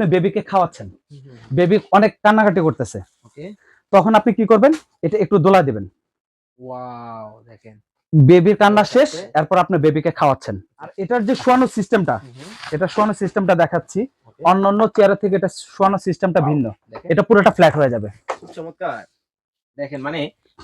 আপনি বেবিকে খাওয়াচ্ছেন, বেবি অনেক কান্নাকাটি করতেছে, ওকে, তখন আপনি কি করবেন, এটা একটু দোলা দিবেন, ওয়াও দেখেন বেবির কান্না শেষ, এরপর আপনি বেবিকে খাওয়াচ্ছেন। আর এটার যে শোয়ানো সিস্টেমটা, এটা শোয়ানো সিস্টেমটা দেখাচ্ছি, অন্যান্য চেয়ারের থেকে এটা শোয়ানো সিস্টেমটা ভিন্ন, এটা পুরোটা ফ্ল্যাট হয়ে যাবে। খুব চমৎকার। দেখেন মানে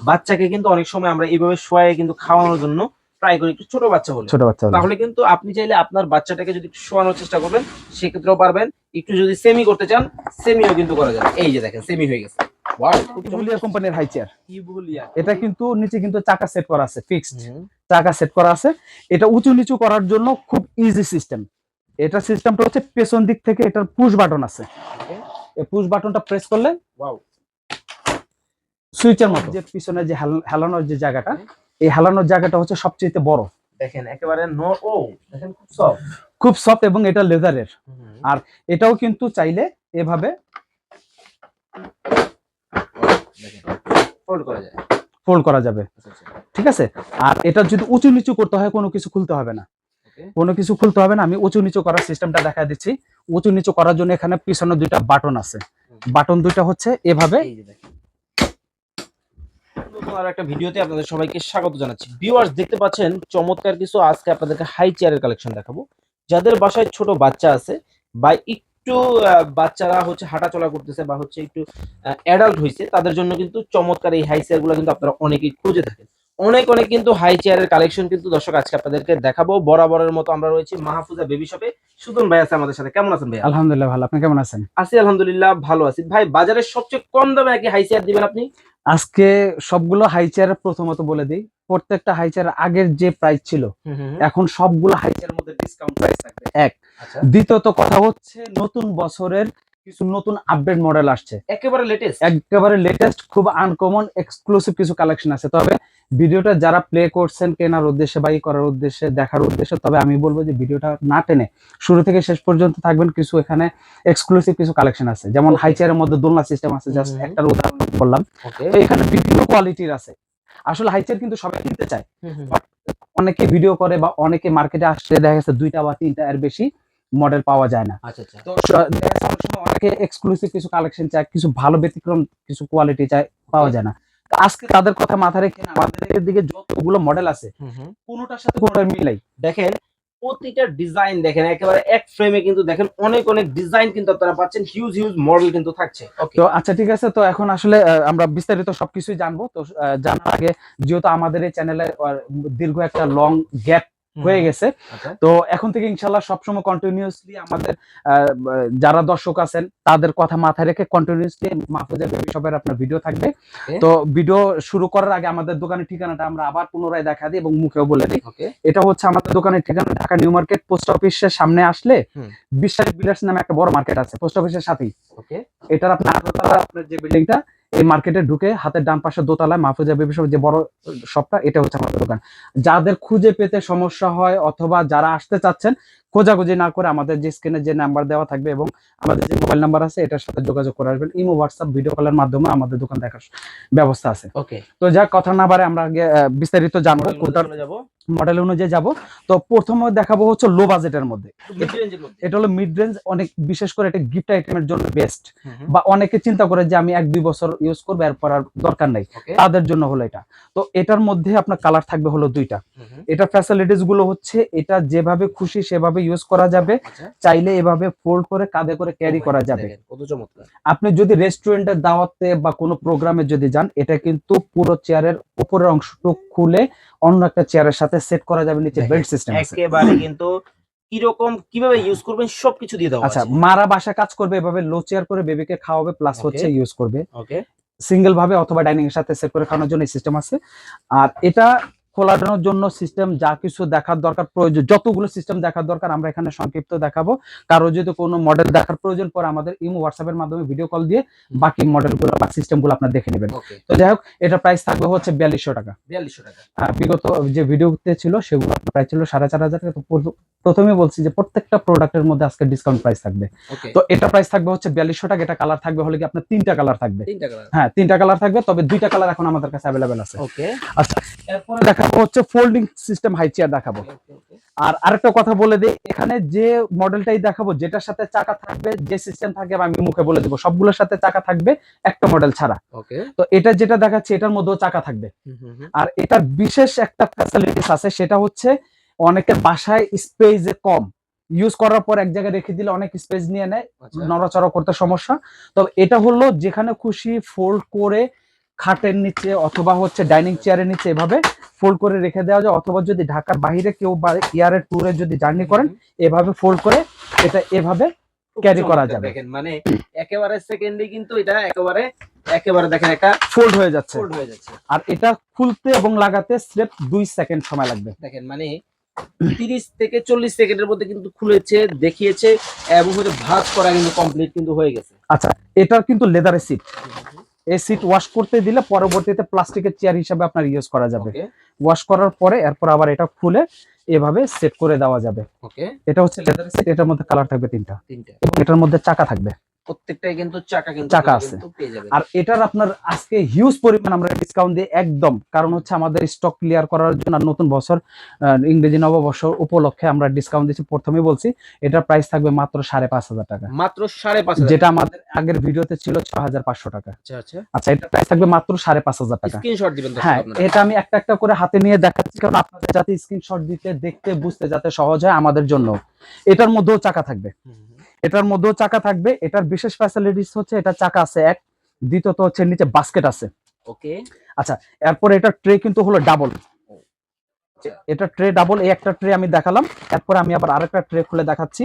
বাচ্চাকে কিন্তু অনেক সময় আমরা এইভাবে শোয়ায়ে কিন্তু খাওয়ানোর জন্য ট্রাই করি, একটু ছোট বাচ্চা হলে। ছোট বাচ্চা হলে তাহলে কিন্তু আপনি চাইলে আপনার বাচ্চাটাকে যদি একটু শোয়ানোর চেষ্টা করবেন, সেক্ষেত্রেও পারবেন। একটু যদি সেমি করতে চান, সেমিও কিন্তু করা যাবে। এই যে দেখেন সেমি হয়ে গেছে। ওয়াও, খুব ইভোলিয়া কোম্পানির হাই চেয়ার। ইভোলিয়া। এটা কিন্তু নিচে কিন্তু চাকা সেট করা আছে, ফিক্সড চাকা সেট করা আছে। এটা উঁচু নিচু করার জন্য খুব ইজি সিস্টেম। এটা সিস্টেমটা হচ্ছে পেছন দিক থেকে এটার পুশ বাটন আছে, এই পুশ বাটনটা প্রেস করলে ওয়াও, সুইচের মতো যে পিছনে যে হেলানোর যে জায়গাটা, এই হেলানোর জায়গাটা হচ্ছে সবচেয়ে বড়। দেখেন একেবারে ও দেখেন খুব সফট, খুব সফট, এবং এটা লেদারের। আর এটাও কিন্তু চাইলে এভাবে ফোল্ড করা যায়, ফোল্ড করা যাবে, ঠিক আছে। আর এটা যদি উঁচু নিচু করতে হয়, কোনো কিছু খুলতে হবে না, কোনো কিছু খুলতে হবে না। আমি উঁচু নিচু করার সিস্টেমটা দেখা দিচ্ছি। উঁচু নিচু করার জন্য এখানে পিছনে দুইটা বাটন আছে, বাটন দুইটা হচ্ছে এভাবে। এই যে দেখেন নতুন আর একটা ভিডিওতে আপনাদের সবাইকে স্বাগত জানাচ্ছি। ভিউয়ার্স দেখতে পাচ্ছেন চমৎকার কিছু আজকে আপনাদেরকে হাই চেয়ারের কালেকশন দেখাবো। যাদের বাসায় ছোট বাচ্চা আছে বা একটু বাচ্চারা হচ্ছে হাঁটাচলা করতেছে বা হচ্ছে একটু অ্যাডাল্ট হইছে, তাদের জন্য কিন্তু চমৎকার এই হাই চেয়ারগুলো কিন্তু আপনারা অনেকেই খুঁজে থাকেন। অনেক কিন্তু হাই চেয়ারের কালেকশন কিন্তু দর্শক আজকে আপনাদেরকে দেখাবো। বরাবরের মতো আমরা রয়েছি মাহফুজা বেবি শপে। সুজন ভাই আছে আমাদের সাথে। কেমন আছেন ভাই? আলহামদুলিল্লাহ ভালো, আপনি কেমন আছেন? আছি আলহামদুলিল্লাহ, ভালো আছি। ভাই বাজারের সবচেয়ে কম দামে নাকি হাই চেয়ার দিবেন আপনি? আজকে সবগুলো হাই চেয়ারের প্রথমত বলে দিই, প্রত্যেকটা হাই চেয়ার আগের যে প্রাইস ছিল, এখন সবগুলো হাই চেয়ারের মধ্যে ডিসকাউন্ট প্রাইস থাকবে এক। দ্বিতীয়ত কথা হচ্ছে নতুন বছরের কিছু নতুন আপডেট মডেল আসছে, একেবারে লেটেস্ট, একেবারে লেটেস্ট, খুব আনকমন এক্সক্লুসিভ কিছু কালেকশন আছে। তবে ভিডিওটা যারা প্লে করছেন কেনার উদ্দেশ্যে বা করার উদ্দেশ্যে, দেখার উদ্দেশ্যে, তবে আমি বলবো যে ভিডিওটা না টেনে শুরু থেকে শেষ পর্যন্ত থাকবেন। কিছু এখানে এক্সক্লুসিভ কিছু কালেকশন আছে, যেমন হাই চেয়ারের মধ্যে দোলনা সিস্টেম আছে, জাস্ট একটার উদাহরণ বললাম। তো এখানে বিভিন্ন কোয়ালিটির আছে। আসলে হাই চেয়ার কিন্তু সবাই কিনতে চায়, অনেকে ভিডিও করে বা অনেকে মার্কেটে আসলে দেখা গেছে দুইটা বা তিনটা এর বেশি মডেল পাওয়া যায় না। তো অনেক সময় অনেকে এক্সক্লুসিভ কিছু কালেকশন চায়, কিছু ভালো ব্যতিক্রম কিছু কোয়ালিটি চায়, পাওয়া যায় না। তো আজকে তাদের কথা মাথায় রেখে আমাদের দিকে যতগুলো মডেল আছে, কোনোটার সাথে কোনোটার মিল নাই। দেখেন প্রতিটা ডিজাইন দেখেন একেবারে এক ফ্রেমে কিন্তু দেখেন অনেক ডিজাইন কিন্তু আপনারা পাচ্ছেন, হিউজ মডেল কিন্তু থাকছে। তো আচ্ছা ঠিক আছে, তো এখন আসলে আমরা বিস্তারিত সবকিছুই জানবো। তো জানার আগে, যেহেতু আমাদের এই চ্যানেলে দীর্ঘ একটা লং গ্যাপ হয়ে গেছে, তো এখন থেকে ইনশাআল্লাহ সবসময় কন্টিনিউয়াসলি আমাদের যারা দর্শক আছেন তাদের কথা মাথায় রেখে কন্টিনিউয়াসলি মাহফুজা বেবি শপের আপনার ভিডিও থাকবে। তো ভিডিও শুরু করার আগে আমাদের দোকানের ঠিকানাটা আমরা আবার পুনরায় দেখা দিই এবং মুখেও বলে দিই। এটা হচ্ছে আমাদের দোকানের ঠিকানা, ঢাকা নিউ মার্কেট, পোস্ট অফিসের সামনে আসলে বিশ্বাস বিলাস নামে একটা বড় মার্কেট আছে পোস্ট অফিসের সাথেই। এটার আপনার যে বিল্ডিংটা, এই মার্কেটে ঢুকে হাতের ডান পাশে দোতলায় মাহফুজা বেবি শপ যে বড় শপটা, এটা হচ্ছে আমাদের দোকান। যাদের খুঁজে পেতে সমস্যা হয় অথবা যারা আসতে চাচ্ছেন, খোঁজাখুঁজি না করে আমাদের যে স্ক্রিনে যে নাম্বার দেওয়া থাকবে এবং আমাদের যে মোবাইল নাম্বার আছে, এটার সাথে যোগাযোগ করে আসবেন। ইমো, হোয়াটসঅ্যাপ, ভিডিও কলের মাধ্যমে আমাদের দোকান দেখার ব্যবস্থা আছে। তো যা কথা না বাড়ে আমরা আগে বিস্তারিত জানবো, মডেল অনুযায়ী যাব। তো প্রথমে দেখাবো হচ্ছে লো বাজেটের মধ্যে, এটা হলো মিড রেঞ্জ, অনেক বিশেষ করে এটা গিফট আইটেমের জন্য বেস্ট, বা অনেকে চিন্তা করে যে আমি 1-2 বছর ইউজ করবো, এরপর আর দরকার নাই, তাদের জন্য হলো এটা। তো এটার মধ্যে আপনার কালার থাকবে হলো দুইটা। এটা ফ্যাসিলিটিস গুলো হচ্ছে এটা যেভাবে খুশি সেভাবে ইউজ করা যাবে, চাইলে এভাবে ফোল্ড করে কাঁধে করে ক্যারি করা যাবে। আপনি যদি রেস্টুরেন্টের দাওয়াতে বা কোনো প্রোগ্রামে যদি যান, এটা কিন্তু পুরো চেয়ারের উপরের অংশটুকু খুলে অন্য একটা চেয়ারের সাথে সেট করা যাবে, নিচে বেল্ট সিস্টেম আছে একেবারে কিন্তু কিরকম কিভাবে ইউজ করবেন সবকিছু দিয়ে দেওয়া আছে। আচ্ছা, মারা বাসা কাজ করবে এভাবে লো চেয়ার করে বেবিকে খাওয়াবে, প্লাস হচ্ছে ইউজ করবে সিঙ্গেল ভাবে অথবা ডাইনিং এর সাথে সেট করে খাওয়ানোর জন্য সিস্টেম আছে। আর এটা খোলানোর জন্য সিস্টেম, যা কিছু দেখার দরকার প্রয়োজন, যতগুলো সিস্টেম দেখার দরকার আমরা এখানে সংক্ষিপ্ত দেখাবো। কারো যদি কোনো মডেল দেখার প্রয়োজন পড়ে, আমাদের ইমো, হোয়াটসঅ্যাপ এর মাধ্যমে ভিডিও কল দিয়ে বাকি মডেলগুলো বা সিস্টেমগুলো আপনারা দেখে নেবেন। তো যাই হোক, এটা প্রাইস থাকবে হচ্ছে 4200 টাকা। 4200 টাকা। আর বিগত যে ভিডিওতে ছিল সেগুলো প্রাইস ছিল 4500 টাকা। তো প্রথমে বলছি যে প্রত্যেকটা প্রোডাক্টের মধ্যে আজকে ডিসকাউন্ট প্রাইস থাকবে। তো এটা প্রাইস থাকবে হচ্ছে 4200 টাকা। এটা কালার থাকবে হলো কি আপনার 3টা কালার থাকবে। হ্যাঁ, 3টা কালার থাকবে, তবে 2টা কালার এখন আমাদের কাছে अवेलेबल আছে। আচ্ছা, এরপরে দেখাবো হচ্ছে ফোল্ডিং সিস্টেম হাই চেয়ার দেখাবো। আর আরেকটা কথা বলে দিই, এখানে যে মডেলটাই দেখাবো যেটার সাথে চাকা থাকবে, যে সিস্টেম থাকবে আমি মুখে বলে দেবো, সবগুলোর সাথে চাকা থাকবে, একটা মডেল ছাড়া। ওকে। তো এটা যেটা দেখাচ্ছে এটার মধ্যেও চাকা থাকবে। আর এটার বিশেষ একটা ফ্যাসিলিটিস আছে, সেটা হচ্ছে অনেকের বাসায় স্পেস কম, ইউজ করার পর এক জায়গায় রেখে দিলে অনেক স্পেস নিয়ে নেয়, আচ্ছা। নড়াচড়া করতে সমস্যা। তবে এটা হলো যেখানে খুশি ফোল্ড করে খাটের নিচে অথবা হচ্ছে ডাইনিং চেয়ারের নিচে এভাবে ফোল্ড করে রেখে দেওয়া যায়, অথবা যদি ঢাকার বাইরে কেউ বা ইয়ারের ট্যুরে যদি জার্নি করেন এভাবে ফোল্ড করে এটা এভাবে ক্যারি করা যাবে। দেখেন মানে একেবারে সেকেন্ডে কিন্তু এটা একেবারে একেবারে দেখেন একটা ফোল্ড হয়ে যাচ্ছে। ফোল্ড হয়ে যাচ্ছে। আর এটা খুলতে এবং লাগাতে স্রেফ 2 সেকেন্ড সময় লাগবে। দেখেন মানে 30 থেকে 40 সেকেন্ডের মধ্যে কিন্তু খুলেছে, দেখিয়েছে এবং হচ্ছে ভাঁজ করা কিন্তু কমপ্লিট কিন্তু হয়ে গেছে। আচ্ছা, এটার কিন্তু লেদারের সিট, এই সিট ওয়াশ করতে দিলে পরবর্তীতে প্লাস্টিকের চেয়ার হিসেবে আপনার ইউজ করা যাবে। ওয়াশ করার পরে এরপর আবার এটা খুলে এভাবে সেট করে দেওয়া যাবে। ওকে। এটা হচ্ছে লেদারের সিট, এটার মধ্যে কালার থাকবে তিনটা এবং এটার মধ্যে চাকা থাকবে, প্রত্যেকটাই কিন্তু চাকা আছে। আর এটার আপনার আজকে হিউজ পরিমাণ আমরা ডিসকাউন্ট দিয়ে একদম, কারণ হচ্ছে আমাদের স্টক ক্লিয়ার করার জন্য নতুন বছর ইংরেজি নববর্ষ উপলক্ষে আমরা ডিসকাউন্ট দিচ্ছি। প্রথমেই বলছি এটার প্রাইস থাকবে মাত্র 5,500 টাকা, মাত্র 5,500, যেটা আমাদের আগের ভিডিওতে ছিল 6,500 টাকা। আচ্ছা, এটা প্রাইস থাকবে মাত্র 5,500 টাকা। স্ক্রিনশট দিবেন দর্শক হ্যাঁ, আপনারা। এটা আমি একটা একটা করে হাতে নিয়ে দেখাচ্ছি, কারণ আপনাদের যাতে স্ক্রিনশট দিতে, দেখতে, বুঝতে যাতে সহজ হয় আমাদের জন্য। এটার মধ্যেও চাকা থাকবে, এটার মধ্যেও চাকা থাকবে। এটার বিশেষ ফ্যাসিলিটিস হচ্ছে এটা চাকা আছে এক, দ্বিতীয়ত হচ্ছে নিচে বাস্কেট আছে। ওকে। আচ্ছা, এরপর এটা ট্রে কিন্তু হলো ডাবল, এটা ট্রে ডাবল। এই একটা ট্রে আমি দেখালাম, এরপর আমি আবার আরেকটা ট্রে খুলে দেখাচ্ছি।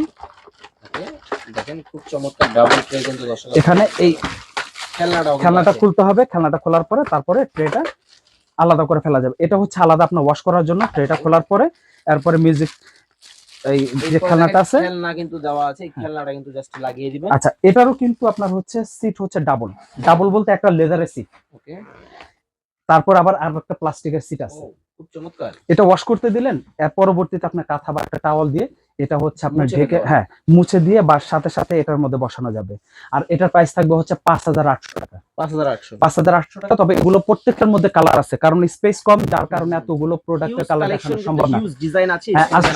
দেখেন খুব চমৎকার ডাবল ট্রে কিন্তু দর্শক। এখানে এই খেলনাটা আছে। খুলতে হবে, খেলনাটা খোলার পরে তারপরে ট্রেটা আলাদা করে ফেলা যাবে। এটা হচ্ছে আলাদা আপনার ওয়াশ করার জন্য, ট্রেটা খোলার পরে এরপরে মিউজিক এই যে খেলনাটা আছে, খেলনা কিন্তু দেওয়া আছে, এই খেলনাটা কিন্তু জাস্ট লাগিয়ে দিবেন। আচ্ছা, এটারও কিন্তু আপনার হচ্ছে সিট হচ্ছে ডাবল, ডাবল বলতে একটা লেদারের সিট, ওকে। তারপর আবার আর একটা প্লাস্টিকের সিট আছে। খুব চমৎকার। এটা ওয়াশ করতে দিলেন, এর পরবর্তীতে আপনার কাঁথা বা একটা টাওয়াল দিয়ে এটা হচ্ছে আপনার ঢেকে, হ্যাঁ, মুছে দিয়ে বা সাথে সাথে এটার মধ্যে বসানো যাবে। আর এটার প্রাইস থাকবে হচ্ছে 5,800 টাকা। 5,800 টাকা। তবে এগুলো প্রত্যেকটার মধ্যে কালার আছে, কারণ স্পেস কম, যার কারণে এতগুলো প্রোডাক্টের কালার দেখানো সম্ভব না। ডিজাইন আছে।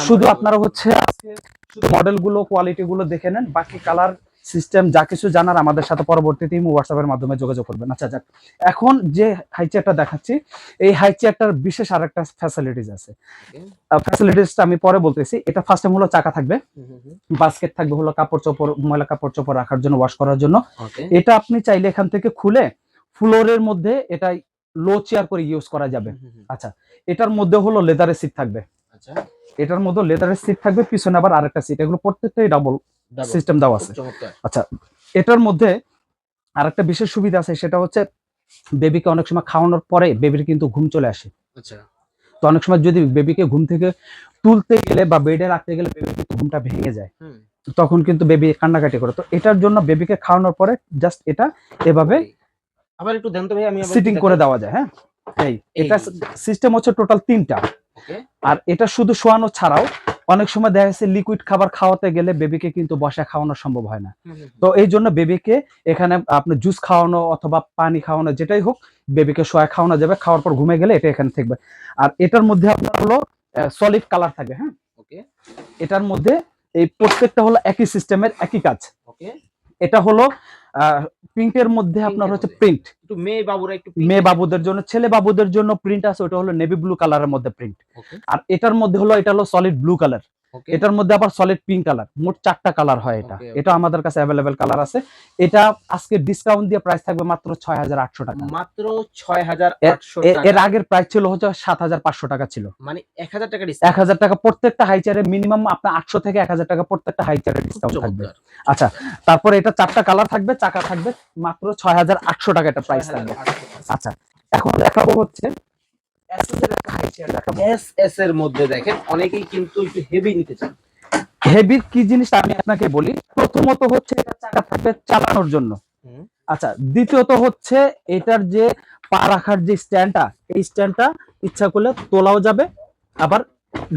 শুধু আপনারা হচ্ছে আজকে শুধু মডেলগুলো, কোয়ালিটিগুলো দেখে নেন, বাকি কালার সিস্টেম যা কিছু জানার আমাদের সাথে পরবর্তীতে হোয়াটসঅ্যাপের মাধ্যমে যোগাযোগ করবেন। আচ্ছা, যাক, এখন যে হাই চেয়ারটা দেখাচ্ছি, এই হাই চেয়ারটার বিশেষ আরেকটা ফ্যাসিলিটিস আছে। ফ্যাসিলিটিসটা আমি পরে বলতেছি। এটা ফার্স্ট টাইম হলো চাকা থাকবে, বাস্কেট থাকবে হলো কাপড় চোপড়, ময়লা কাপড় চোপড় রাখার জন্য, ওয়াশ করার জন্য। এটা আপনি চাইলে এখান থেকে খুলে ফ্লোরের মধ্যে এটা লো চেয়ার করে ইউজ করা যাবে। আচ্ছা, এটার মধ্যে হলো লেদারের সিট থাকবে। আচ্ছা, এটার মধ্যে লেদারের সিট থাকবে, পিছনে আবার আরেকটা সিট, এগুলো প্রত্যেকটাই ডাবল সিস্টেম দেওয়া আছে। আচ্ছা, এটার মধ্যে আরেকটা বিশেষ সুবিধা আছে, সেটা হচ্ছে বেবিকে অনেক সময় খাওয়ানোর পরে বেবির কিন্তু ঘুম চলে আসে। আচ্ছা, তো অনেক সময় যদি বেবিকে ঘুম থেকে তুলতে গেলে বা বেডে রাখতে গেলে বেবির কিন্তু ঘুমটা ভেঙে যায়, তখন কিন্তু বেবি কান্নাকাটি করে। তো এটার জন্য বেবিকে খাওয়ানোর পরে জাস্ট এটা এভাবে আবার একটু দেন তো ভাই, আমি সিটিং করে দেওয়া যায়। হ্যাঁ, এটা সিস্টেম হচ্ছে টোটাল 3টা। আর এটা শুধু শোয়ানো ছাড়াও অনেক সময় দেখা যাচ্ছে লিকুইড খাবার খাওয়াতে গেলে বেবিকে কিন্তু বসে খাওয়ানো সম্ভব হয় না। তো এই জন্য বেবিকে এখানে আপনি জুস খাওয়ানো অথবা পানি খাওয়ানো, যেটাই হোক, বেবিকে শোয়া খাওয়ানো যাবে। খাওয়ার পর ঘুমে গেলে এটা এখানে থাকবে। আর এটার মধ্যে আপনার হলো সলিড কালার থাকবে। হ্যাঁ, ওকে। এটার মধ্যে এই প্রত্যেকটা হলো একই সিস্টেমের, একই কাজ। ওকে। এটা হলো প্রিন্টের মধ্যে আপনার হচ্ছে প্রিন্ট, একটু মেয়ে বাবুদের জন্য, ছেলে বাবুদের জন্য প্রিন্ট আছে, ওটা হলো নেভি ব্লু কালারের মধ্যে প্রিন্ট। আর এটার মধ্যে হলো, এটা হলো সলিড ব্লু কালার, এটার মধ্যে আবার সলিড পিঙ্ক কালার, মোট 4টা কালার হয় এটা। এটা আমাদের কাছে अवेलेबल কালার আছে। এটা আজকে ডিসকাউন্ট দিয়ে প্রাইস থাকবে মাত্র 6,800 টাকা। মাত্র 6,800 টাকা। এর আগের প্রাইস ছিল হচ্ছে 7,500 টাকা ছিল, মানে 1,000 টাকা ডিসকাউন্ট। 1,000 টাকা প্রত্যেকটা হাই চেয়ারে মিনিমাম আপনার 800 থেকে 1,000 টাকা প্রত্যেকটা হাই চেয়ারে ডিসকাউন্ট থাকবে। আচ্ছা, তারপরে এটা 4টা কালার থাকবে, চাকা থাকবে, মাত্র 6,800 টাকা এটা প্রাইস থাকবে। আচ্ছা, এখন দেখাবো হচ্ছে এস এর মধ্যে। দেখেন অনেকেই কিন্তু একটু হেভি নিতে চান। হেভি কি জিনিস আমি আপনাকে বলি। প্রথমত হচ্ছে এটা চাকা থাকবে চালানোর জন্য। আচ্ছা, দ্বিতীয়ত হচ্ছে এটার যে পা রাখার যে স্ট্যান্ডটা, এই স্ট্যান্ডটা ইচ্ছা করলে তোলাও যাবে, আবার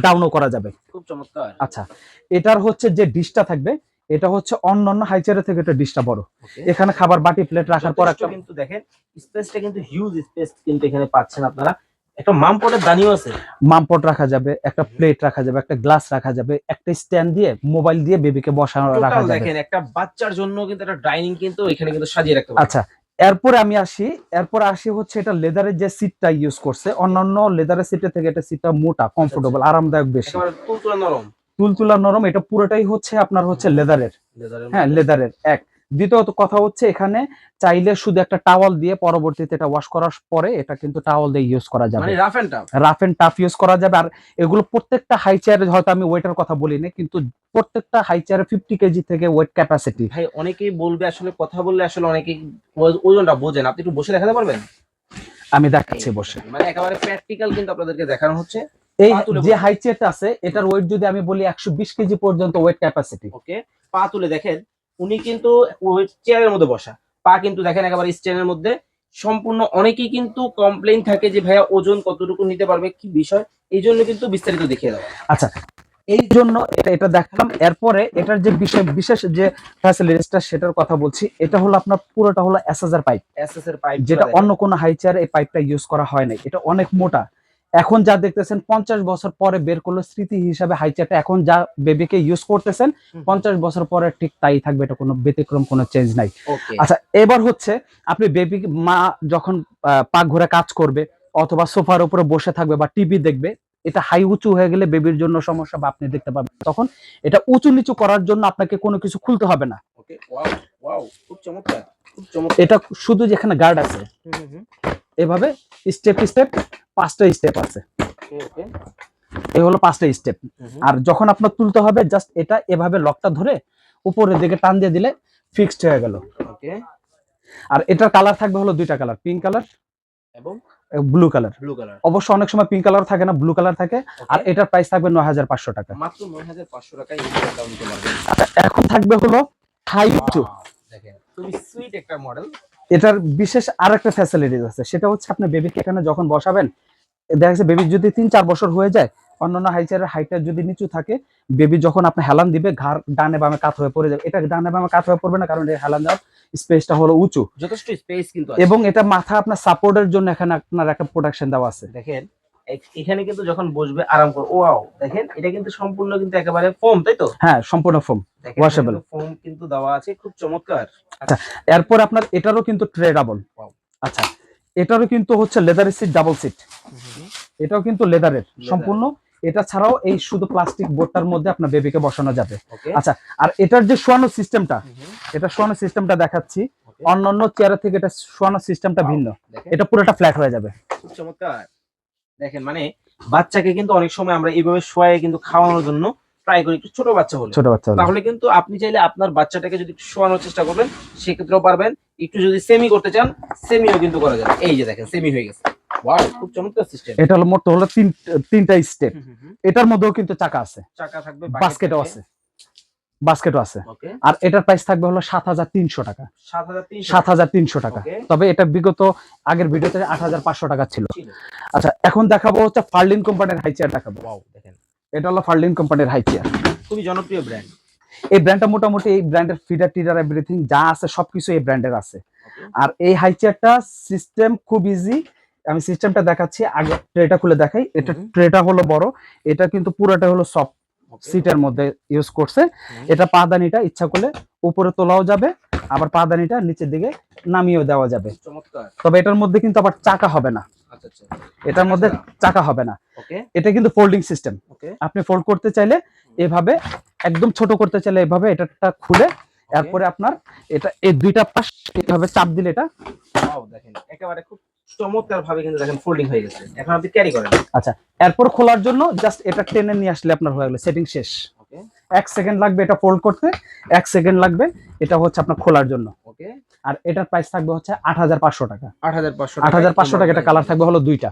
ডাউনও করা যাবে। খুব চমৎকার। আচ্ছা, এটার হচ্ছে যে ডিশটা থাকবে, এটা হচ্ছে অন্যান্য হাই চেয়ারের থেকে এটা ডিশটা বড়। এখানে খাবার বাটি প্লেট রাখার পর একটা কিন্তু দেখেন স্পেসটা কিন্তু হিউজ স্পেস কিন্তু এখানে পাচ্ছেন আপনারা। একটা মামপটের দানিও আছে। মামপট রাখা যাবে, একটা প্লেট রাখা যাবে, একটা গ্লাস রাখা যাবে, একটা স্ট্যান্ড দিয়ে মোবাইল দিয়ে বেবিকে বসানো রাখা টোটাল যাবে। দেখেন একটা বাচ্চার জন্য কিন্তু একটা ডাইনিং কিন্তু এখানে কিন্তু সাজিয়ে রাখতে পারবেন। আচ্ছা, এরপরে আমি আসি, এরপর আসি হচ্ছে এটা লেদারের যে সিটটা ইউজ করছে, অন্যান্য লেদারের সিটের থেকে এটা সিটটা মোটা, কমফোর্টেবল, আরামদায়ক বেশি, একেবারে তুলতুলে নরম। তুলতুলা নরম। এটা পুরোটাই হচ্ছে আপনার হচ্ছে লেদারের। লেদারের হ্যাঁ, মধ্যে। লেদারের এক। দ্বিতীয়ত কথা হচ্ছে এখানে চাইলে শুধু একটা টাওয়াল দিয়ে পরবর্তীতে এটা ওয়াশ করার পরে এটা কিন্তু টাওয়াল দিয়ে ইউজ করা যাবে, মানে rough and tough. Rough and tough use করা যাবে। আর এগুলো প্রত্যেকটা হাই চেয়ারে, হয়তো আমি ওয়েটের কথা বলি না, কিন্তু প্রত্যেকটা হাই চেয়ারে 50 কেজি থেকে ওয়েট ক্যাপাসিটি। ভাই অনেকেই বলবে আসলে কথা বললে আসলে অনেকেই ওজনটা বোঝেন, আপনি একটু বসে দেখাতে পারবেন? আমি দেখাচ্ছি বসে। মানে একেবারে প্র্যাকটিক্যাল কিন্তু আপনাদেরকে দেখানো হচ্ছে। এই পা তুলে যে বসে। হাই চেয়ারটা আছে এটার ওয়েট যদি আমি বলি 120 কেজি পর্যন্ত ওয়েট ক্যাপাসিটি। ওকে, পা তুলে দেখেন, উনি কিন্তু ওই চেয়ারের মধ্যে বসা, পা কিন্তু দেখেন একেবারে স্ট্যান্ডের মধ্যে সম্পূর্ণ। অনেকেই কিন্তু কমপ্লেইন থাকে যে ভাইয়া ওজন কতটুকু নিতে পারবে, কি বিষয়, এই জন্য কিন্তু বিস্তারিত দেখিয়ে দেওয়া। আচ্ছা, এই জন্য এটা দেখালাম। এরপরে এটার যে বিষয় বিশেষ যে ফ্যাসিলিটিসটা সেটার কথা বলছি। এটা হলো আপনার পুরোটা হলো এসএসআর পাইপ, এসএস এর পাইপ, যেটা অন্য কোনো হাই চেয়ারে এই পাইপটা ইউজ করা হয় নাই। এটা অনেক মোটা। এখন যা দেখতেছেন 50 বছর পরে বের করলো স্মৃতি হিসাবে হাই চেয়ারটা, এখন যা বেবিকে ইউজ করতেছেন 50 বছর পরে ঠিক তাই থাকবে, এটা কোনো ব্যতিক্রম, কোনো চেঞ্জ নাই। ওকে। আচ্ছা, এবার হচ্ছে আপনি বেবি মা যখন পাক ঘুরে কাজ করবে অথবা সোফার উপরে বসে থাকবে বা টিভি দেখবে, এটা হাই উঁচু হয়ে গেলে বেবির জন্য সমস্যা বা আপনি দেখতে পাবেন। তখন এটা উঁচু নিচু করার জন্য আপনাকে কোনো কিছু খুলতে হবে না। ওকে, ওয়াও ওয়াও, খুব চমৎকার, খুব চমৎকার। এটা শুধু যেখানে গার্ড আছে এভাবে স্টেপ স্টেপ 5টা স্টেপ আছে। ওকে ওকে। এই হলো 5টা স্টেপ। আর যখন আপনার তুলতে হবে জাস্ট এটা এভাবে লকটা ধরে উপরের দিকে টান দিয়ে দিলে ফিক্সড হয়ে গেল। ওকে। আর এটার কালার থাকবে হলো দুইটা কালার, পিঙ্ক কালার এবং ব্লু কালার। Blue colour. অবশ্য অনেক সময় পিঙ্ক কালার থাকে না, ব্লু কালার থাকে। আর এটার প্রাইস থাকবে 9500 টাকা। মাত্র 9500 টাকায় এই মডেলটা নিতে পারবেন। আচ্ছা, এখন থাকবে হলো হাই উঁচু। দেখেন খুবই সুইট একটা মডেল। এটার বিশেষ আরেকটা ফ্যাসিলিটিস আছে, সেটা হচ্ছে আপনি বেবিকে এখানে যখন বসাবেন, দেখা যাচ্ছে বেবির যদি 3-4 বছর হয়ে যায়, অন্যান্য হাই চেয়ারের হাইটটা যদি নিচু থাকে, বেবি যখন আপনি হেলান দিবে ঘাড় ডানে বামে কাত হয়ে পড়ে যাবে। এটা ডানে বামে কাত হয়ে পড়বে না, কারণ এর হেলান দেওয়ার স্পেসটা হলো উঁচু, যথেষ্ট স্পেস কিন্তু আছে। এবং এটা মাথা আপনার সাপোর্টের জন্য এখানে আপনার একটা প্রোটেকশন দেওয়া আছে। দেখেন এখানে কিন্তু যখন বসবে আরাম করে, ওয়াও দেখেন এটা কিন্তু সম্পূর্ণ কিন্তু একেবারে ফোম, তাই তো? হ্যাঁ, সম্পূর্ণ ফোম, ওয়াশেবল ফোম কিন্তু দেওয়া আছে, খুব চমৎকার। আচ্ছা, এরপর আপনার এটারও কিন্তু ট্রে ডাবল। আচ্ছা, এটারও কিন্তু হচ্ছে লেদারের সিট, ডাবল সিট। এটাও কিন্তু লেদারের সম্পূর্ণ। এটা ছাড়াও এই শুধু প্লাস্টিক বোর্ডটার মধ্যে আপনার বেবিকে বসানো যাবে। আচ্ছা, আর এটার যে শোয়ানো সিস্টেমটা, এটা শোয়ানো সিস্টেমটা দেখাচ্ছি। অন্যান্য চেয়ারের থেকে এটা শোয়ানো সিস্টেমটা ভিন্ন। এটা পুরোটা ফ্ল্যাট হয়ে যাবে। খুব চমৎকার। দেখেন মানে বাচ্চাকে কিন্তু অনেক সময় আমরা এইভাবে শোয়ায়ে কিন্তু খাওয়ানোর জন্য ট্রাই করি, একটু ছোট বাচ্চা হলে। তাহলে কিন্তু আপনি চাইলে আপনার বাচ্চাটাকে যদি একটু শোয়ানোর চেষ্টা করবেন সেক্ষেত্রেও পারবেন। একটু যদি সেমি করতে চান সেমিও কিন্তু করা যাবে। এই যে দেখেন সেমি হয়ে গেছে। ওয়াও, খুব চমৎকার সিস্টেম। এটা হলো মোট হলো তিনটা স্টেপ। এটার মধ্যেও কিন্তু চাকা আছে, চাকা থাকবে, বাস্কেটও আছে, বাস্কেটও আছে। আর এটার প্রাইস থাকবে হলো 7300 টাকা। 7300 টাকা। তবে এটা বিগত আগের ভিডিওতে 8500 টাকা ছিল। আচ্ছা, এখন দেখাবো হচ্ছে ফার্লিন কোম্পানির হাই চেয়ার দেখাবো। ওয়াও দেখেন, এটা হলো ফার্লিন কোম্পানির হাই চেয়ার, খুবই জনপ্রিয় ব্র্যান্ড। এই ব্র্যান্ডটা মোটামুটি এই ব্র্যান্ডের ফিডার টিডার এভরিথিং যা আছে সবকিছু এই ব্র্যান্ডের আছে। আর এই হাই চেয়ারটা সিস্টেম খুব ইজি। আমি সিস্টেমটা দেখাচ্ছি, আগে ট্রেটা খুলে দেখাই। এটা ট্রেটা হলো বড়, এটা কিন্তু পুরোটা হলো সফট সিটের মধ্যে ইউজ করছে। এটা পাদানিটা ইচ্ছা করলে উপরে তোলাও যাবে, আবার পাদানিটা নিচের দিকে নামিয়েও দেওয়া যাবে। তবে এটার মধ্যে কিন্তু আবার চাকা হবে না, এটার মধ্যে চাকা হবে না। এটা কিন্তু ফোল্ডিং সিস্টেম। আপনি ফোল্ড করতে চাইলে এভাবে, একদম ছোট করতে চাইলে এভাবে এটা খুলে, এরপরে আপনার এটা এই দুইটা পাশ এভাবে চাপ দিলে এটা, ওয়াও দেখেন একেবারে খুব চমৎকার ভাবে কিন্তু দেখেন ফোল্ডিং হয়ে গেছে। এখন আপনি ক্যারি করেন। আচ্ছা, এরপর খোলার জন্য জাস্ট এটা টেনে নিয়ে আসলে আপনার হয়ে গেল, সেটিং শেষ। 1 সেকেন্ড লাগবে এটা ফোল্ড করতে, 1 সেকেন্ড লাগবে এটা হচ্ছে আপনার খোলার জন্য। আর এটার প্রাইস থাকবে হচ্ছে 8500 টাকা। 8500 টাকা। এটা কালার থাকবে হলো দুইটা,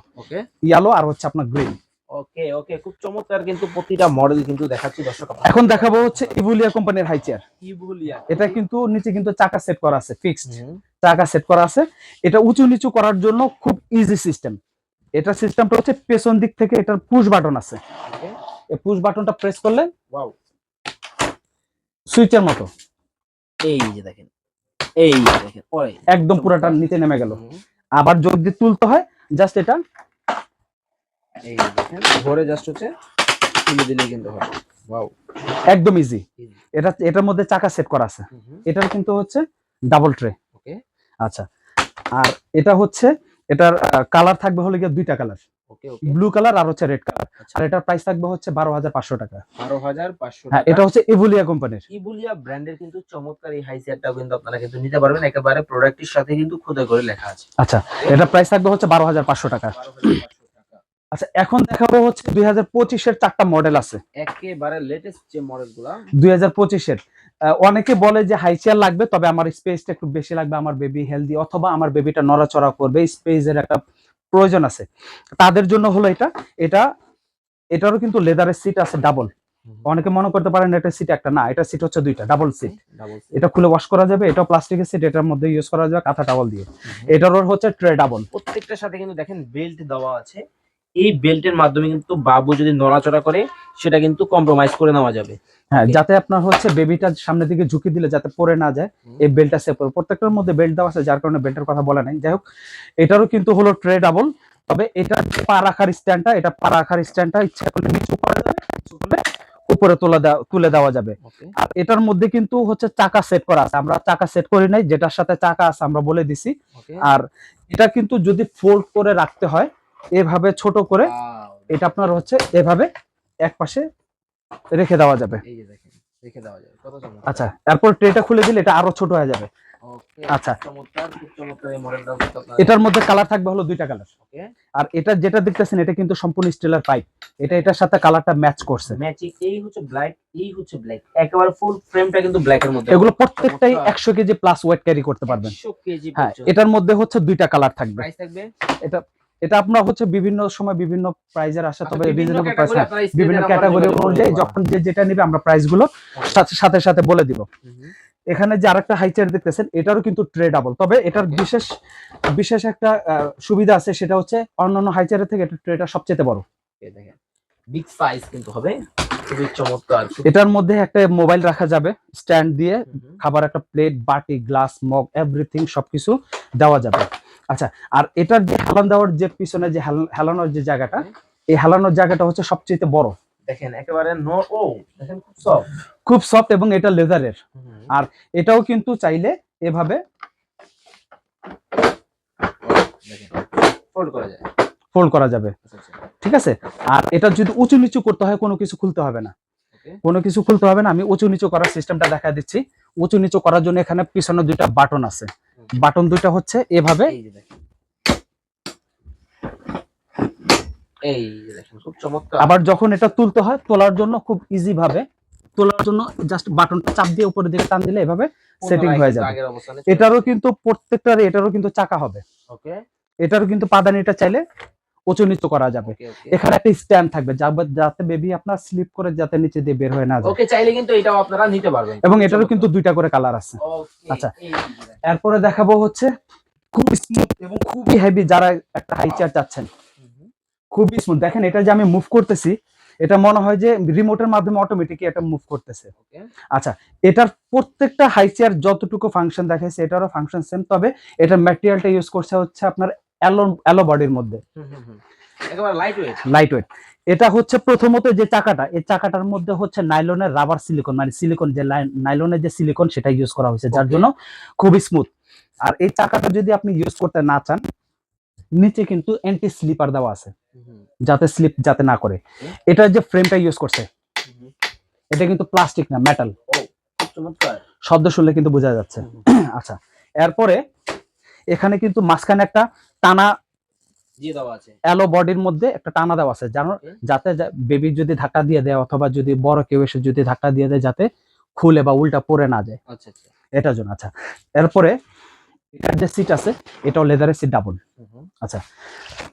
ইয়েলো আর হচ্ছে আপনার গ্রিন। ওকে ওকে, খুব চমৎকার কিন্তু প্রতিটা মডেল কিন্তু দেখাচ্ছি দর্শক। এখন দেখাবো হচ্ছে ইভুলিয়া কোম্পানির হাই চেয়ার। ইভুলিয়া, এটা কিন্তু নিচে কিন্তু চাকা সেট করা আছে, ফিক্সড চাকা সেট করা আছে। এটা উঁচু নিচু করার জন্য খুব ইজি সিস্টেম। এটা সিস্টেমটা হচ্ছে পেছন দিক থেকে এটার পুশ বাটন আছে। এই পুশ বাটনটা প্রেস করলে ওয়াও সুইচের মতো এই যে দেখেন, এই যে দেখেন পরে একদম পুরোটা নিচে নেমে গেল। আবার যদি তুলতে হয় জাস্ট এটা এই দেখেন ভরে জাস্ট হচ্ছে তুলে দিলে কিন্তু হবে। ওয়াও, একদম ইজি। এটার মধ্যে চাকা সেট করা আছে। এটার কিন্তু হচ্ছে ডাবল ট্রে। ওকে আচ্ছা, আর এটা হচ্ছে এটার কালার থাকবে হলো গিয়ে দুইটা কালার, ওকে ওকে। ব্লু কালার আর হচ্ছে রেড কালার। আচ্ছা, আর এটার প্রাইস থাকবে হচ্ছে 12,500 টাকা। 12,500 হ্যাঁ, টাকা। এটা হচ্ছে ইভোলিয়া কোম্পানির। ইবুলিয়া ব্র্যান্ডের কিন্তু চমৎকার এই হাই চেয়ারটাও কিন্তু আপনারা কিন্তু নিতে পারবেন, একেবারে প্রোডাক্টের সাথে কিন্তু খোদাই করে লেখা আছে। আচ্ছা, এটা প্রাইস থাকবে হচ্ছে 12,500 টাকা। 12,500 টাকা। আচ্ছা, এখন দেখাবো হচ্ছে 2025 এর 4টা মডেল আছে। একেবারে লেটেস্ট যে মডেলগুলা 2025 এর অনেকে বলে যে হাই চেয়ার লাগবে, তবে আমার স্পেসটা একটু বেশি লাগবে, আমার বেবি হেলদি অথবা আমার বেবিটা নড়াচড়া করবে, স্পেসের একটা প্রয়োজন আছে, তাদের জন্য হলো এটা এটারও কিন্তু লেদারের সিট আছে ডাবল। অনেকে মনে করতে পারেন এটা সিট একটা, না, এটা সিট হচ্ছে দুইটা, ডাবল সিট। এটা খুলে ওয়াশ করা যাবে, এটাও প্লাস্টিকের সিট, এটার মধ্যে ইউজ করা যাবে কাঁথা টাওয়াল দিয়ে। এটারও হচ্ছে ট্রে ডাবল। প্রত্যেকটার সাথে কিন্তু দেখেন বেল্ট দেওয়া আছে। এই বেল্টের মাধ্যমে কিন্তু বাবু যদি নড়াচড়া করে সেটা কিন্তু কম্প্রোমাইজ করে নেওয়া যাবে। হ্যাঁ, যাতে আপনার হচ্ছে বেবিটা সামনের দিকে ঝুঁকি দিলে যাতে পড়ে না যায়, এই বেল্টটা সেভ করে। প্রত্যেকটার মধ্যে বেল্ট দেওয়া আছে, যার কারণে বেল্টের কথা বলা নাই। যাই হোক, এটারও কিন্তু হলো ট্রে ডাবল, তবে এটা পা রাখার স্ট্যান্ডটা, এটা পা রাখার স্ট্যান্ডটা ইচ্ছা করলে নিচু করা যাবে, ইচ্ছা করলে উপরে তুলে দেওয়া যাবে। আর এটার মধ্যে কিন্তু হচ্ছে চাকা সেট করা আছে, আমরা চাকা সেট করি নাই, যেটার সাথে চাকা আছে আমরা বলে দিছি। আর এটা কিন্তু যদি ফোল্ড করে রাখতে হয় এভাবে ছোট করে, এটা আপনার হচ্ছে এভাবে এক পাশে রেখে দেওয়া যাবে। এই যে দেখেন রেখে দেওয়া যাবে, কত চমৎকার। আচ্ছা, তারপর ট্রেটা খুলে দিলে এটা আরো ছোট হয়ে যাবে। ওকে, আচ্ছা, চমৎকার, খুব চমৎকার এই মডেলটাও কিন্তু আপনারা। এটার মধ্যে কালার থাকবে হলো দুইটা কালার। ওকে, আর এটা যেটা দেখতেছেন এটা কিন্তু সম্পূর্ণ স্টিলের পাইপ, এটার সাথে কালারটা ম্যাচ করছে। ম্যাচিং, এই হচ্ছে ব্ল্যাক, এই হচ্ছে ব্ল্যাক, একেবারে ফুল ফ্রেমটা কিন্তু ব্ল্যাক এর মধ্যে। এগুলো প্রত্যেকটাই 100 কেজি প্লাস ওয়েট ক্যারি করতে পারবেন। 100 কেজি হ্যাঁ, পর্যন্ত। এটার মধ্যে হচ্ছে দুইটা কালার থাকবে। প্রাইস থাকবে এটা এটা আপনার হচ্ছে বিভিন্ন সময় বিভিন্ন প্রাইজের আসে, তবে বিভিন্ন রিজনেবল প্রাইস, ক্যাটাগরি আপনারা বিভিন্ন ক্যাটাগরি অনুযায়ী যখন যেটা নেবে আমরা প্রাইস গুলো সাথে সাথে বলে দিব। এখানে যে আরেকটা হাই চেয়ার দেখতেছেন এটারও কিন্তু ট্রে ডাবল, তবে এটার বিশেষ একটা সুবিধা আছে, সেটা হচ্ছে অন্যান্য হাই চেয়ারের থেকে এটা ট্রেটা সবচেয়ে বড়। এই দেখেন বিগ সাইজ কিন্তু হবে, খুবই চমৎকার। এটার মধ্যে একটা মোবাইল রাখা যাবে স্ট্যান্ড দিয়ে, খাবার একটা প্লেট, বাটি, গ্লাস, মগ, এভরিথিং সবকিছু দেওয়া যাবে। আচ্ছা, আর এটার যে হেলান দেওয়ার যে পিছনে যে হেলানোর যে জায়গাটা, এই হেলানোর জায়গাটা হচ্ছে সবচেয়ে বড়। দেখেন একেবারে ও দেখেন খুব সফট এবং এটা লেদারের। আর এটাও কিন্তু চাইলে এভাবে ফোল্ড করা যাবে। ঠিক আছে, আর এটা যদি উঁচু নিচু করতে হয় কোনো কিছু খুলতে হবে না, আমি উঁচু নিচু করার সিস্টেমটা দেখা দিচ্ছি। উঁচু নিচু করার জন্য এখানে পিছনে দুইটা বাটন আছে, বাটন দুইটা হচ্ছে এভাবে, এই দেখেন খুব চমৎকার। আবার যখন এটা তুলতে হয়, তোলার জন্য খুব ইজি ভাবে তোলার জন্য জাস্ট বাটনটা চাপ দিয়ে উপরে দিকে টান দিলে এভাবে সেটিং হয়ে যাবে। এটারও কিন্তু প্রত্যেকটার এটারও কিন্তু চাকা হবে। ওকে, এটারও কিন্তু পাদানিটা চাইলে উঁচু নিচু করা যাবে। এখানে একটা স্ট্যান্ড থাকবে যাতে বেবি আপনার স্লিপ করে যাতে নিচে দিয়ে বের হয়ে না যায়। ওকে, চাইলে কিন্তু এটাও আপনারা নিতে পারবেন, এবং এটারও কিন্তু দুইটা করে কালার আছে। আচ্ছা, এরপরে দেখাবো হচ্ছে খুব স্মুথ এবং খুবই হেভি, যারা একটা হাই চেয়ার চাচ্ছেন, খুবই স্মুথ। দেখেন এটা যে আমি মুভ করতেছি, এটা মনে হয় যে রিমোটের মাধ্যমে অটোমেটিক এটা মুভ করতেছে। আচ্ছা, এটার প্রত্যেকটা হাই চেয়ার যতটুকু ফাংশন দেখাইছে এটারও ফাংশন সেম, তবে এটার ম্যাটেরিয়ালটা ইউজ করছে হচ্ছে আপনার অ্যালো বডির মধ্যে, একেবারে লাইট ওয়েট। এটা হচ্ছে প্রথমত যে চাকাটা, এই চাকাটার মধ্যে হচ্ছে নাইলনের রাবার সিলিকন, মানে সিলিকন যে নাইলনের যে সিলিকন সেটা ইউজ করা হয়েছে, যার জন্য খুবই স্মুথ। আর এই চাকাটা যদি আপনি ইউজ করতে না চান, নিচে কিন্তু অ্যান্টি স্লিপার দেওয়া আছে, যাতে স্লিপ যাতে না করে। এটা যে ফ্রেমটা ইউজ করছে এটা কিন্তু প্লাস্টিক না, মেটাল। শব্দ শুনলে কিন্তু বোঝা যাচ্ছে। আচ্ছা, এরপরে এখানে কিন্তু মাঝখানে একটা টানা অ্যালো বডির মধ্যে একটা টানা দেওয়া আছে, জানো, যাতে বেবি যদি ধাক্কা দিয়ে দেয় অথবা যদি বড় কেউ এসে যদি ধাক্কা দিয়ে দেয় যাতে খুলে বা উল্টা পড়ে না যায়, এটার জন্য। আচ্ছা, এরপরে এটার যে সিট আছে এটাও লেদারের সিট ডাবল। আচ্ছা,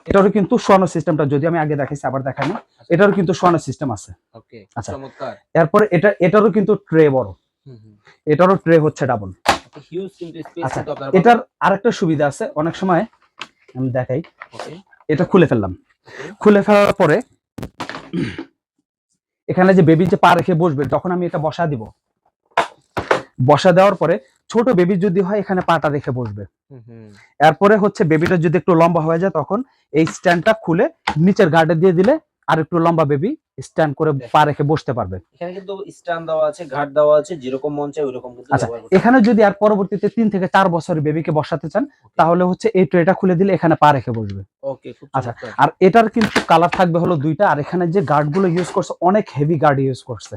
এটারও কিন্তু শোয়ানো সিস্টেমটা যদি আমি আগে দেখাইছি আবার দেখাই না, এটারও কিন্তু শোয়ানো সিস্টেম আছে। আচ্ছা, এরপরে এটারও কিন্তু ট্রে বড়, এটারও ট্রে হচ্ছে ডাবল। আচ্ছা, এটার আরেকটা সুবিধা আছে, অনেক সময় আমি দেখাই, এটা খুলে ফেললাম, খুলে ফেলার পরে এখানে যে বেবি যে পা রেখে বসবে, যখন আমি এটা বসা দিব, বসা দেওয়ার পরে ছোট বেবি যদি হয় এখানে পাটা রেখে বসবে। হুম হুম। এরপরে হচ্ছে বেবিটা যদি একটু লম্বা হয়ে যায় তখন এই স্ট্যান্ডটা খুলে নিচের গার্ডে দিয়ে দিলে আর একটু লম্বা বেবি স্ট্যান্ড করে পা রেখে বসতে পারবে। এখানে কিন্তু স্ট্যান্ড দেওয়া আছে, ঘাট দেওয়া আছে, যেরকম মন চায় ওইরকম কিন্তু আচ্ছা, ব্যবহার করতে এখানে যদি আর পরবর্তীতে 3 থেকে 4 বছরের বেবিকে বসাতে চান তাহলে হচ্ছে এই ট্রেটা খুলে দিলে এখানে পা রেখে বসবে। ওকে, খুব আচ্ছা, চমৎকার। আর এটার কিন্তু কালার থাকবে হলো দুইটা। আর এখানে যে গার্ড গুলো ইউজ করছে অনেক হেভি গার্ড ইউজ করছে,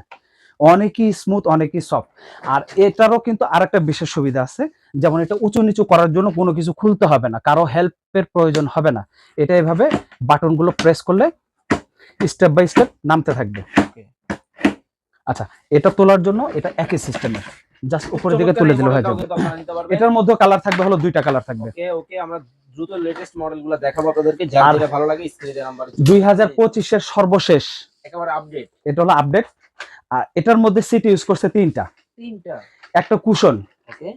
অনেকই স্মুথ অনেকই সফট। আর এটারও কিন্তু আরেকটা বিশেষ সুবিধা আছে, যেমন এটা উঁচু নিচু করার জন্য কোনো কিছু খুলতে হবে না, কারো হেল্পের প্রয়োজন হবে না। এটা এভাবে বাটন গুলো প্রেস করলে স্টেপ বাই স্টেপ নামতে থাকবে। ওকে। আচ্ছা, এটা তোলার জন্য এটা একই সিস্টেমের, জাস্ট উপরের দিকে তুলে দিলে হয়ে যাবে। কিন্তু আপনারা নিতে পারবেন। এটার মধ্যে কালার থাকবে হলো দুইটা কালার থাকবে। ওকে ওকে, আমরা দ্রুত লেটেস্ট মডেলগুলো দেখাবো আপনাদেরকে, যার আর যেটা ভালো লাগে স্ক্রিনে নাম্বার 2025 এর সর্বশেষ একেবারে আপডেট। এটা হলো আপডেট। আর এটার মধ্যে সিট ইউজ করছে তিনটা, একটা কুশন, ওকে,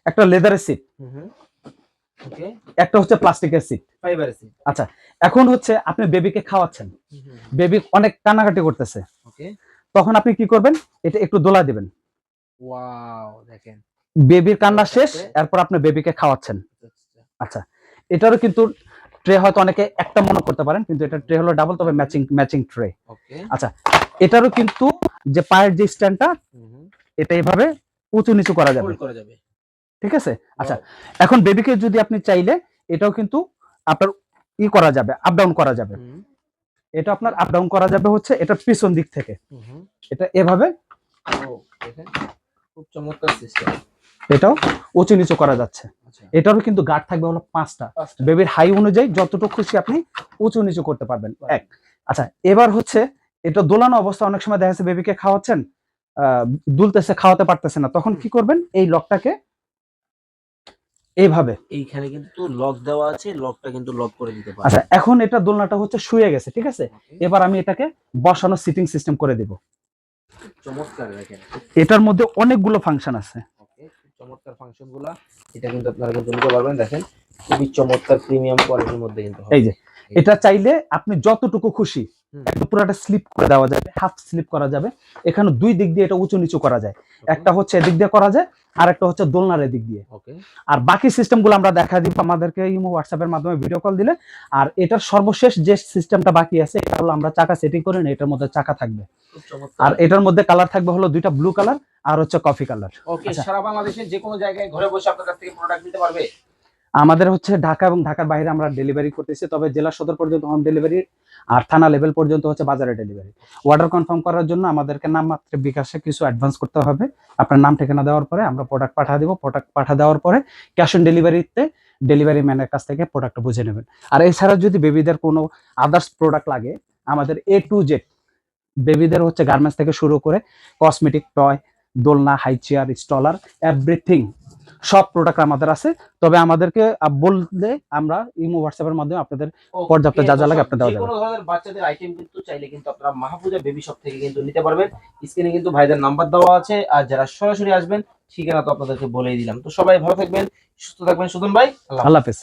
একটা লেদারের সিট, হুম ওকে, একটা হচ্ছে প্লাস্টিকের সিট। ফাইবারের সিট। আচ্ছা, এখন হচ্ছে আপনি বেবিকে খাওয়াচ্ছেন, বেবি অনেক কান্নাকাটি করতেছে, ওকে, তখন আপনি কি করবেন, এটা একটু দোলা দিবেন, ওয়াও দেখেন বেবির কান্না শেষ, এরপর আপনি বেবিকে খাওয়াচ্ছেন। আচ্ছা, এটারও কিন্তু ট্রে হয়তো অনেকে একটা মনে করতে পারেন, কিন্তু এটা ট্রে হলো ডাবল, তবে ম্যাচিং ম্যাচিং ট্রে। ওকে, আচ্ছা, এটারও কিন্তু যে পায়ের যে স্ট্যান্ডটা এটা এইভাবে উঁচু নিচু করা যাবে, করা যাবে। ঠিক আছে। আচ্ছা, এখন বেবিকে যদি আপনি চাইলে এটাও কিন্তু আপনার করা যাবে, আপ ডাউন করা যাবে। এটা আপনার আপ ডাউন করা যাবে হচ্ছে এটা পিছন দিক থেকে, এটা এভাবে, ও দেখেন খুব চমৎকার সিস্টেম। এটাও উঁচু নিচু করা যাচ্ছে। এটারও কিন্তু গার্ড থাকবে হলো 5টা, বেবির হাই অনুযায়ী যতটুকু খুশি আপনি উঁচু নিচু করতে পারবেন। এক। আচ্ছা, এবার হচ্ছে এটা দোলানো অবস্থা, অনেক সময় দেখা যাচ্ছে বেবিকে খাওয়াচ্ছেন দুলতেছে, খাওয়াতে পারতেছে না, তখন কি করবেন, এই লকটাকে এইভাবে, এইখানে কিন্তু লক দেওয়া আছে, লকটা কিন্তু লক করে দিতে পারবেন। আচ্ছা, এখন এটা দোলনাটা হচ্ছে শুয়ে গেছে, ঠিক আছে। এবার আমি এটাকে বসানো সিটিং সিস্টেম করে দিব। চমৎকার দেখেন, এটার মধ্যে অনেকগুলো ফাংশন আছে। ওকে, চমৎকার ফাংশনগুলো, এটা কিন্তু আপনারা কিন্তু নিতে পারবেন। দেখেন খুবই চমৎকার প্রিমিয়াম কোয়ালিটির মধ্যে কিন্তু এই যে এটা চাইলে আপনি যতটুকু খুশি একদম পুরোটা স্লিপ করে দেওয়া যাবে, হাফ স্লিপ করা যাবে। এখানে দুই দিক দিয়ে এটা উঁচু নিচু করা যায়, একটা হচ্ছে এদিক দিয়ে করা যায়, আর একটা হচ্ছে দোলনার এদিক দিয়ে। ওকে, আর বাকি সিস্টেমগুলো আমরা দেখা দিব আমাদেরকে ইমো হোয়াটসঅ্যাপের মাধ্যমে ভিডিও কল দিলে। আর এটার সর্বশেষ যে সিস্টেমটা বাকি আছে এটা হলো আমরা চাকা সেটিং করে না, এটার মধ্যে চাকা থাকবে। আর এটার মধ্যে কালার থাকবে হলো দুইটা, ব্লু কালার আর হচ্ছে কফি কালার। ওকে, সারা বাংলাদেশে যে কোনো জায়গায় ঘরে বসে আপনার কাছ থেকে প্রোডাক্ট নিতে পারবে। আমাদের হচ্ছে ঢাকা এবং ঢাকার বাইরে আমরা ডেলিভারি করতেছি, তবে জেলা সদর পর্যন্ত হোম ডেলিভারি, আর থানা লেভেল পর্যন্ত হচ্ছে বাজারে ডেলিভারি। অর্ডার কনফার্ম করার জন্য আমাদেরকে নামমাত্র বিকাশে কিছু অ্যাডভান্স করতে হবে। আপনার নাম ঠিকানা দেওয়ার পরে আমরা প্রোডাক্ট পাঠিয়ে দেবো, প্রোডাক্ট পাঠিয়ে দেওয়ার পরে ক্যাশ অন ডেলিভারিতে ডেলিভারি ম্যানের কাছ থেকে প্রোডাক্টটা বুঝে নেবেন। আর এছাড়া যদি বেবিদের কোনো আদার্স প্রোডাক্ট লাগে, আমাদের A to Z বেবিদের হচ্ছে গার্মেন্টস থেকে শুরু করে কসমেটিক, টয়, দোলনা, হাই চেয়ার, স্টলার, এভরিথিং সব প্রোডাক্ট আমাদের আছে। তবে আমাদেরকে বললে আমরা ইমো হোয়াটসঅ্যাপের মাধ্যমে আপনাদের পর্যাপ্ত যা যা লাগে আপনাদের দেওয়া যাবে। যে কোনো ধরনের বাচ্চাদের আইটেম কিন্তু চাইলে কিন্তু আপনারা মাহফুজা বেবি শপ থেকে কিন্তু নিতে পারবেন। স্ক্রিনে কিন্তু ভাইদের নাম্বার দেওয়া আছে, আর যারা সরাসরি আসবেন ঠিকানা তো আপনাদেরকে বলেই দিলাম। তো সবাই ভালো থাকবেন, সুস্থ থাকবেন। সুদন ভাই, আল্লাহ হাফেজ।